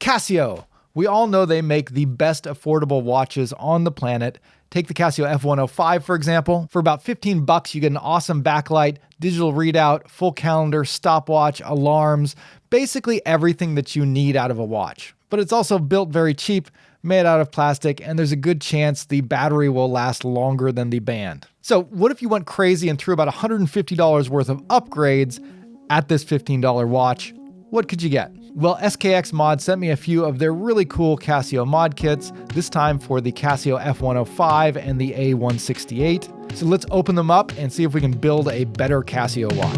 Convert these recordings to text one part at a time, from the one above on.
Casio. We all know they make the best affordable watches on the planet. Take the Casio F-105, for example. For about $15, you get an awesome backlight, digital readout, full calendar, stopwatch, alarms, basically everything that you need out of a watch. But it's also built very cheap, made out of plastic, and there's a good chance the battery will last longer than the band. So what if you went crazy and threw about $150 worth of upgrades at this $15 watch? What could you get? Well, SKX Mod sent me a few of their really cool Casio mod kits, this time for the Casio F-105 and the A-168. So let's open them up and see if we can build a better Casio watch.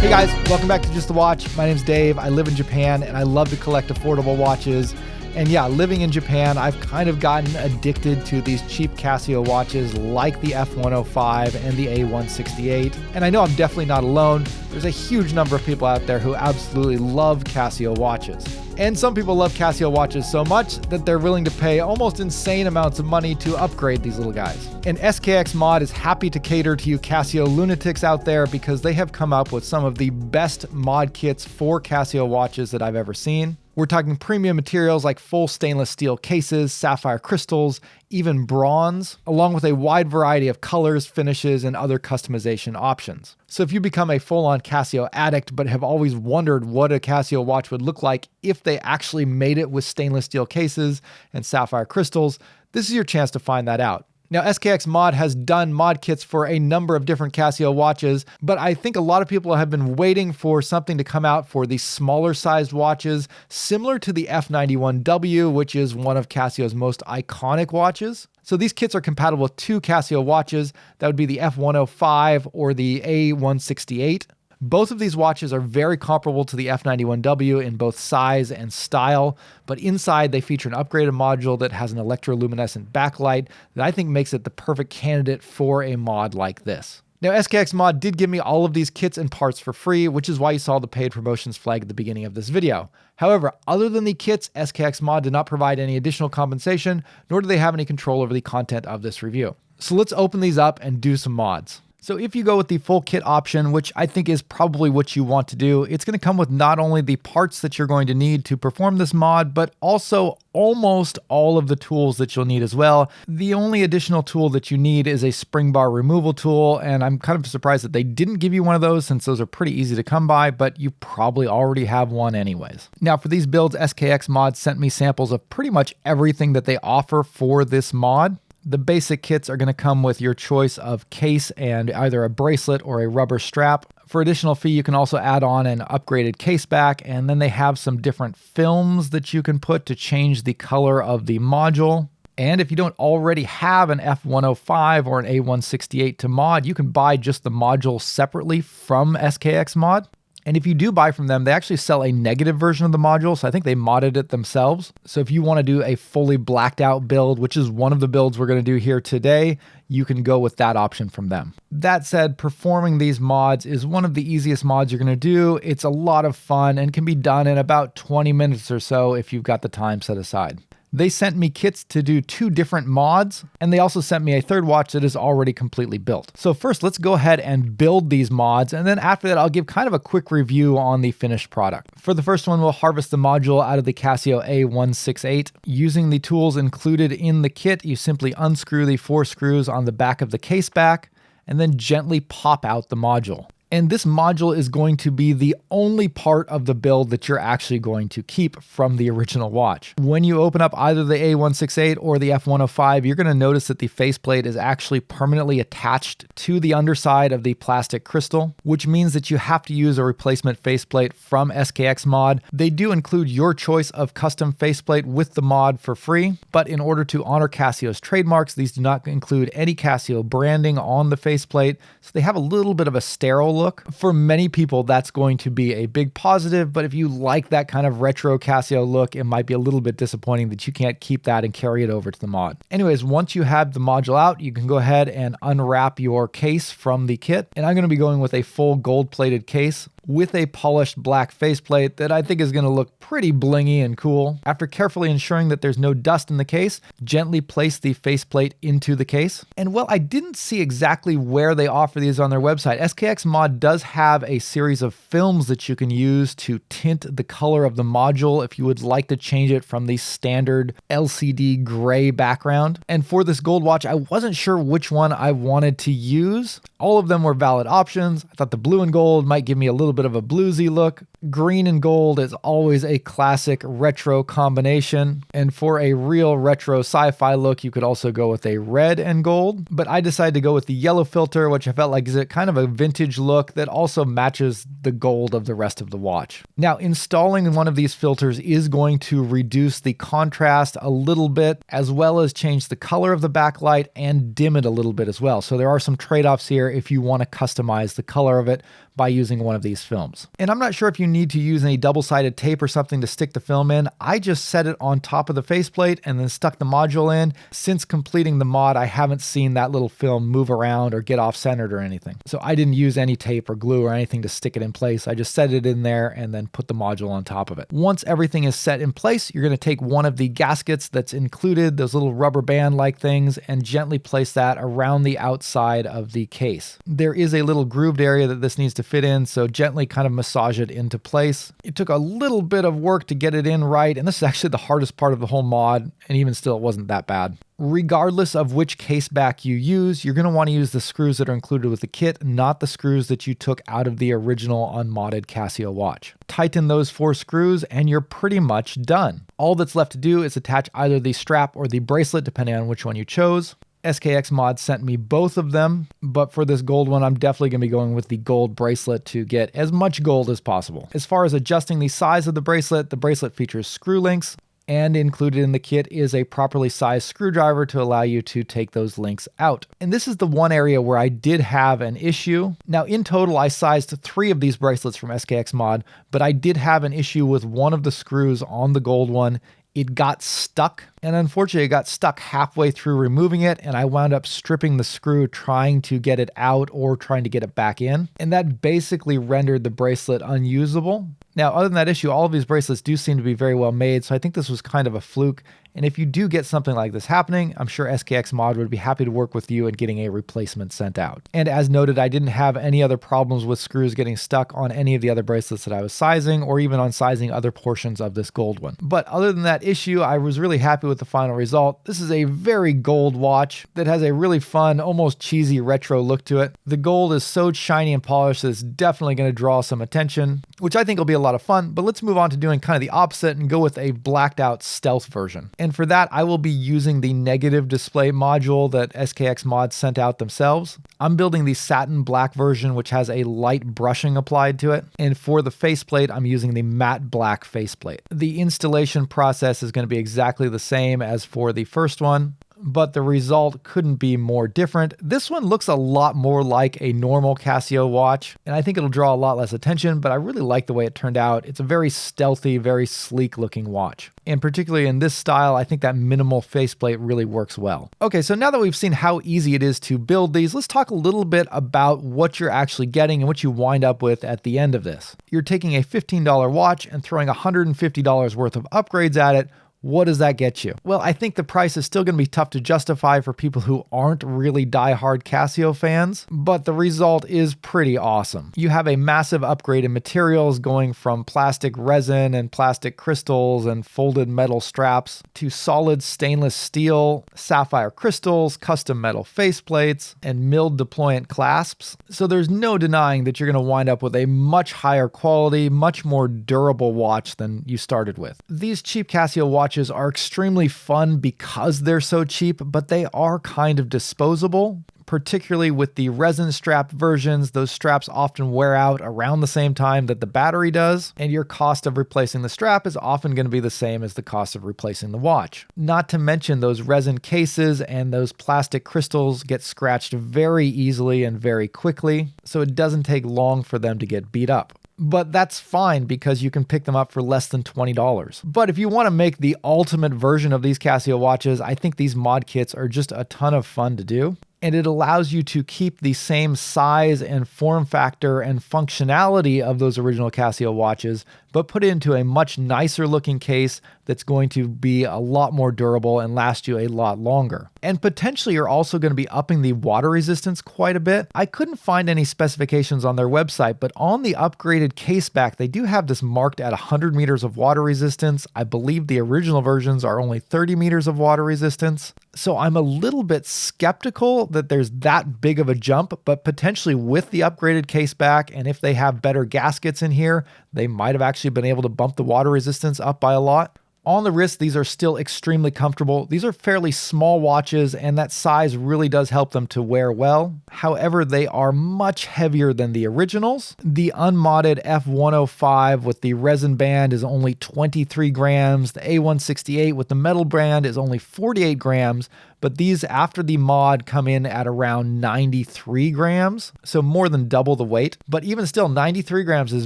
Hey guys, welcome back to Just the Watch. My name's Dave. I live in Japan and I love to collect affordable watches. And yeah, living in Japan, I've kind of gotten addicted to these cheap Casio watches like the F-105 and the A-168. And I know I'm definitely not alone. There's a huge number of people out there who absolutely love Casio watches. And some people love Casio watches so much that they're willing to pay almost insane amounts of money to upgrade these little guys. And SKX Mod is happy to cater to you Casio lunatics out there because they have come up with some of the best mod kits for Casio watches that I've ever seen. We're talking premium materials like full stainless steel cases, sapphire crystals, even bronze, along with a wide variety of colors, finishes, and other customization options. So if you become a full-on Casio addict but have always wondered what a Casio watch would look like if they actually made it with stainless steel cases and sapphire crystals, this is your chance to find that out. Now, SKX Mod has done mod kits for a number of different Casio watches, but I think a lot of people have been waiting for something to come out for the smaller sized watches, similar to the F91W, which is one of Casio's most iconic watches. So these kits are compatible with two Casio watches. That would be the F105 or the A-168. Both of these watches are very comparable to the F91W in both size and style, but inside they feature an upgraded module that has an electroluminescent backlight that I think makes it the perfect candidate for a mod like this. Now, SKX Mod did give me all of these kits and parts for free, which is why you saw the paid promotions flag at the beginning of this video. However, other than the kits, SKX Mod did not provide any additional compensation, nor do they have any control over the content of this review. So let's open these up and do some mods. So if you go with the full kit option, which I think is probably what you want to do, it's going to come with not only the parts that you're going to need to perform this mod, but also almost all of the tools that you'll need as well. The only additional tool that you need is a spring bar removal tool, and I'm kind of surprised that they didn't give you one of those since those are pretty easy to come by, but you probably already have one anyways. Now for these builds, SKX Mod sent me samples of pretty much everything that they offer for this mod. The basic kits are going to come with your choice of case and either a bracelet or a rubber strap. For additional fee, you can also add on an upgraded case back, and then they have some different films that you can put to change the color of the module. And if you don't already have an F-105 or an A-168 to mod, you can buy just the module separately from SKX Mod. And if you do buy from them, they actually sell a negative version of the module, so I think they modded it themselves. So if you want to do a fully blacked out build, which is one of the builds we're going to do here today, you can go with that option from them. That said, performing these mods is one of the easiest mods you're going to do. It's a lot of fun and can be done in about 20 minutes or so if you've got the time set aside. They sent me kits to do 2 different mods, and they also sent me a third watch that is already completely built. So first, let's go ahead and build these mods, and then after that, I'll give kind of a quick review on the finished product. For the first one, we'll harvest the module out of the Casio A-168. Using the tools included in the kit, you simply unscrew the 4 screws on the back of the case back, and then gently pop out the module. And this module is going to be the only part of the build that you're actually going to keep from the original watch. When you open up either the A168 or the F105, you're going to notice that the faceplate is actually permanently attached to the underside of the plastic crystal, which means that you have to use a replacement faceplate from SKX Mod. They do include your choice of custom faceplate with the mod for free, but in order to honor Casio's trademarks, these do not include any Casio branding on the faceplate, so they have a little bit of a sterile look. For many people, that's going to be a big positive, but if you like that kind of retro Casio look, it might be a little bit disappointing that you can't keep that and carry it over to the mod. Anyways, once you have the module out, you can go ahead and unwrap your case from the kit, and I'm going to be going with a full gold-plated case. with a polished black faceplate that I think is going to look pretty blingy and cool. After carefully ensuring that there's no dust in the case, gently place the faceplate into the case. And well, I didn't see exactly where they offer these on their website. SKX Mod does have a series of films that you can use to tint the color of the module if you would like to change it from the standard LCD gray background. And for this gold watch, I wasn't sure which one I wanted to use. All of them were valid options. I thought the blue and gold might give me a little bit of a bluesy look. Green and gold is always a classic retro combination. And for a real retro sci-fi look, you could also go with a red and gold. But I decided to go with the yellow filter, which I felt like is kind of a vintage look that also matches the gold of the rest of the watch. Now, installing one of these filters is going to reduce the contrast a little bit, as well as change the color of the backlight and dim it a little bit as well. So there are some trade-offs here if you want to customize the color of it by using one of these films. And I'm not sure if you need to use any double-sided tape or something to stick the film in. I just set it on top of the faceplate and then stuck the module in. Since completing the mod, I haven't seen that little film move around or get off-centered or anything. So I didn't use any tape or glue or anything to stick it in place. I just set it in there and then put the module on top of it. Once everything is set in place, you're going to take one of the gaskets that's included, those little rubber band-like things, and gently place that around the outside of the case. There is a little grooved area that this needs to fit in, so gently kind of massage it into place. It took a little bit of work to get it in right, and this is actually the hardest part of the whole mod, and even still it wasn't that bad. Regardless of which case back you use, you're going to want to use the screws that are included with the kit, not the screws that you took out of the original unmodded Casio watch. Tighten those 4 screws and you're pretty much done. All that's left to do is attach either the strap or the bracelet, depending on which one you chose. SKX Mod sent me both of them, but for this gold one, I'm definitely going to be going with the gold bracelet to get as much gold as possible. As far as adjusting the size of the bracelet features screw links, and included in the kit is a properly sized screwdriver to allow you to take those links out. And this is the one area where I did have an issue. Now, in total, I sized 3 of these bracelets from SKX Mod, but I did have an issue with one of the screws on the gold one. It got stuck, and unfortunately it got stuck halfway through removing it, and I wound up stripping the screw trying to get it out or trying to get it back in, and that basically rendered the bracelet unusable. Now, other than that issue, all of these bracelets do seem to be very well made, so I think this was kind of a fluke. And if you do get something like this happening, I'm sure SKX Mod would be happy to work with you in getting a replacement sent out. And as noted, I didn't have any other problems with screws getting stuck on any of the other bracelets that I was sizing, or even on sizing other portions of this gold one. But other than that issue, I was really happy with the final result. This is a very gold watch that has a really fun, almost cheesy retro look to it. The gold is so shiny and polished that it's definitely going to draw some attention, which I think will be a lot of fun. But let's move on to doing kind of the opposite and go with a blacked out stealth version. And for that, I will be using the negative display module that SKX Mod sent out themselves. I'm building the satin black version, which has a light brushing applied to it. And for the faceplate, I'm using the matte black faceplate. The installation process is going to be exactly the same as for the first one, but the result couldn't be more different. This one looks a lot more like a normal Casio watch, and I think it'll draw a lot less attention, but I really like the way it turned out. It's a very stealthy, very sleek looking watch. And particularly in this style, I think that minimal faceplate really works well. Okay, so now that we've seen how easy it is to build these, let's talk a little bit about what you're actually getting and what you wind up with at the end of this. You're taking a $15 watch and throwing $150 worth of upgrades at it. What does that get you? Well, I think the price is still going to be tough to justify for people who aren't really diehard Casio fans, but the result is pretty awesome. You have a massive upgrade in materials going from plastic resin and plastic crystals and folded metal straps to solid stainless steel, sapphire crystals, custom metal faceplates, and milled deployant clasps. So there's no denying that you're going to wind up with a much higher quality, much more durable watch than you started with. These cheap Casio watches are extremely fun because they're so cheap, but they are kind of disposable, particularly with the resin strapped versions. Those straps often wear out around the same time that the battery does, and your cost of replacing the strap is often going to be the same as the cost of replacing the watch. Not to mention those resin cases and those plastic crystals get scratched very easily and very quickly, so it doesn't take long for them to get beat up. But that's fine because you can pick them up for less than $20. But if you want to make the ultimate version of these Casio watches, I think these mod kits are just a ton of fun to do. and it allows you to keep the same size and form factor and functionality of those original Casio watches, but put it into a much nicer looking case that's going to be a lot more durable and last you a lot longer. And potentially you're also going to be upping the water resistance quite a bit. I couldn't find any specifications on their website, but on the upgraded case back, they do have this marked at 100 meters of water resistance. I believe the original versions are only 30 meters of water resistance. So I'm a little bit skeptical that there's that big of a jump, but potentially with the upgraded case back, and if they have better gaskets in here, they might have actually been able to bump the water resistance up by a lot. On the wrist, these are still extremely comfortable. These are fairly small watches, and that size really does help them to wear well. However, they are much heavier than the originals. The unmodded F-105 with the resin band is only 23 grams. The A-168 with the metal band is only 48 grams. But these after the mod come in at around 93 grams, so more than double the weight. But even still, 93 grams is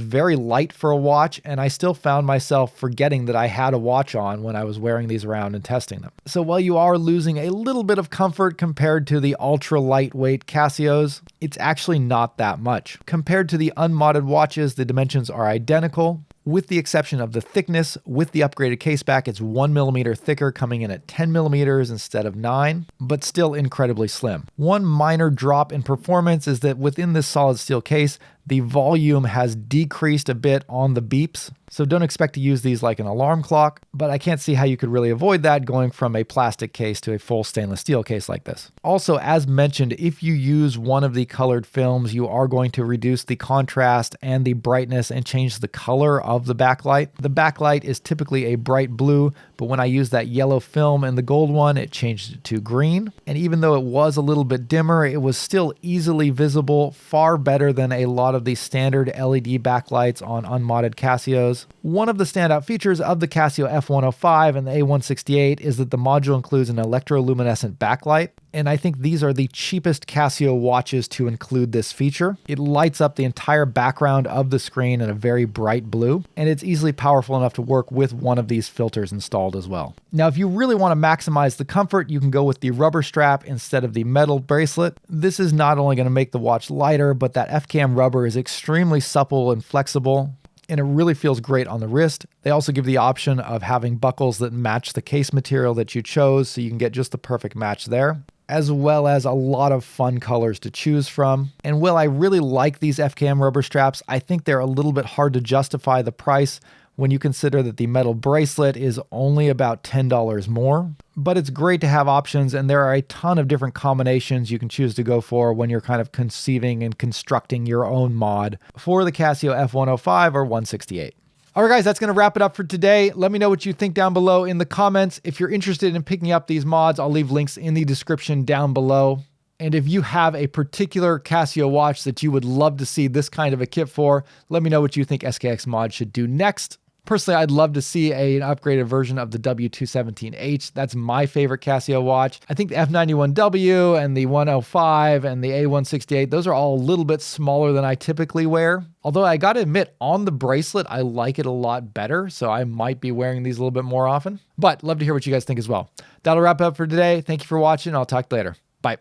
very light for a watch, and I still found myself forgetting that I had a watch on when I was wearing these around and testing them. So while you are losing a little bit of comfort compared to the ultra lightweight Casios, it's actually not that much. Compared to the unmodded watches, the dimensions are identical, with the exception of the thickness. With the upgraded case back, it's 1 millimeter thicker, coming in at 10 millimeters instead of 9, but still incredibly slim. One minor drop in performance is that within this solid steel case, the volume has decreased a bit on the beeps, so don't expect to use these like an alarm clock, but I can't see how you could really avoid that going from a plastic case to a full stainless steel case like this. Also, as mentioned, if you use one of the colored films, you are going to reduce the contrast and the brightness and change the color of the backlight. The backlight is typically a bright blue, but when I used that yellow film and the gold one, it changed it to green. And even though it was a little bit dimmer, it was still easily visible, far better than a lot of the standard LED backlights on unmodded Casios. One of the standout features of the Casio F-105 and the A-168 is that the module includes an electroluminescent backlight, and I think these are the cheapest Casio watches to include this feature. It lights up the entire background of the screen in a very bright blue, and it's easily powerful enough to work with one of these filters installed as well. Now, if you really want to maximize the comfort, you can go with the rubber strap instead of the metal bracelet. This is not only going to make the watch lighter, but that F-cam rubber is extremely supple and flexible, and it really feels great on the wrist. They also give the option of having buckles that match the case material that you chose, so you can get just the perfect match there, as well as a lot of fun colors to choose from. And while I really like these F-cam rubber straps, I think they're a little bit hard to justify the price when you consider that the metal bracelet is only about $10 more. But it's great to have options, and there are a ton of different combinations you can choose to go for when you're kind of conceiving and constructing your own mod for the Casio F-105 or 168. All right, guys, that's going to wrap it up for today. Let me know what you think down below in the comments. If you're interested in picking up these mods, I'll leave links in the description down below. And if you have a particular Casio watch that you would love to see this kind of a kit for, let me know what you think SKX Mod should do next. Personally, I'd love to see an upgraded version of the W217H. That's my favorite Casio watch. I think the F91W and the 105 and the A168, those are all a little bit smaller than I typically wear. Although I gotta admit, on the bracelet, I like it a lot better, so I might be wearing these a little bit more often. But love to hear what you guys think as well. That'll wrap it up for today. Thank you for watching. I'll talk later. Bye.